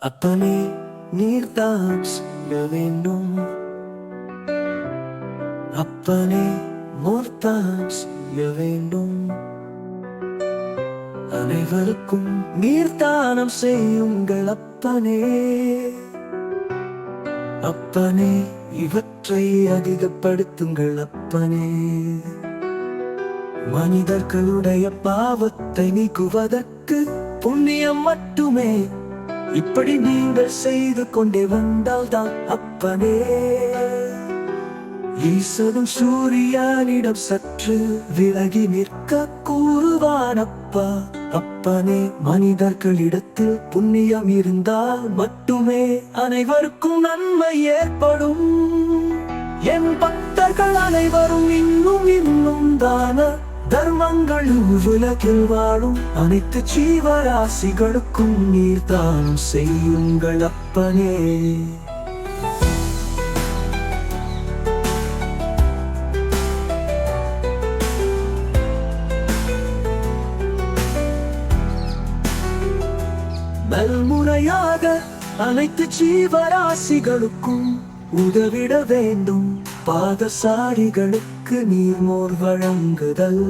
அப்பனே நீர்தான் செய்ய வேண்டும். அப்பனே மோர்தான் செய்ய வேண்டும். அனைவருக்கும் நீர்தானம் செய்யுங்கள் அப்பனே. அப்பனே இவற்றை அதிகப்படுத்துங்கள் அப்பனே. மனிதர்களுடைய பாவத்தை நீக்குவதற்கு புண்ணியம் மட்டுமே இப்படி நீங்கள் செய்து கொண்டே வந்தால்தான் அப்பனே. ஈசனும் சூரியனிடம் சற்று விலகி நிற்க கூறுவான் அப்பா. அப்பனே மனிதர்களிடத்தில் புண்ணியம் இருந்தால் மட்டுமே அனைவருக்கும் நன்மை ஏற்படும். என் பக்தர்கள் அனைவரும் இன்னும் இன்னும் தான தர்மங்கள் உலகில் வாழும் அனைத்து ஜீவராசிகளுக்கும் நீர்தானம் செய்யுங்கள் அப்பனே. நல்முறையாக அனைத்து ஜீவராசிகளுக்கும் உதவிட வேண்டும். பாதசாரிகளுக்கு நீர்மோர் வழங்குதல்,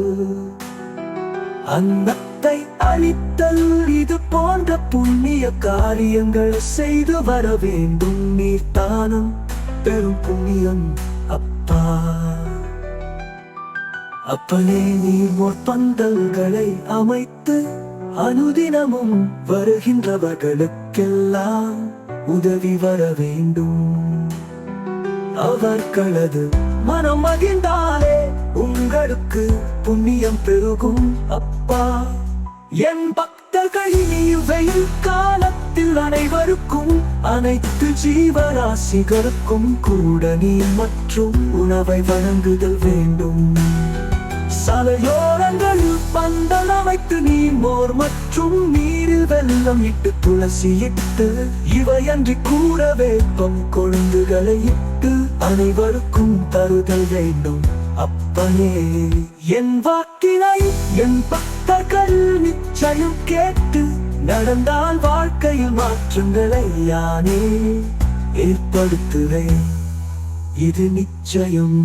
அன்னத்தை அளித்தல், இது போன்ற புண்ணிய காரியங்கள் செய்து வர வேண்டும். நீர்தானம் பெரும் புண்ணியம் அப்பா. அப்பனே நீர்மோர் பந்தல்களை அமைத்து அனுதினமும் வருகின்றவர்களுக்கெல்லாம் உதவி வர வேண்டும். அவர்களது மனம் மகிழ்ந்தாலே உங்களுக்கு புண்ணியம் பெருகும் அப்பா. என் பக்தர்கள் வெயில் காலத்தில் அனைவருக்கும் அனைத்து ஜீவராசிகளுக்கும் கூட நீர் மற்றும் உணவை வழங்குதல் வேண்டும். சாலையோரங்களில் பந்தல் அமைத்து நீர்மோர் மற்றும் நீரில் வெள்ளம் இட்டு துளசி இட்டு இவையன்றி கூற வேப்பம் கொழுந்துகளை இட்டு அனைவருக்கும் தருதல் வேண்டும் அப்பனே. என் வாக்கினை என் பக்தர்கள் நிச்சயம் கேட்டு நடந்தால் வாழ்க்கையில் மாற்றங்களை யானே ஏற்படுத்துவேன், இது நிச்சயம்.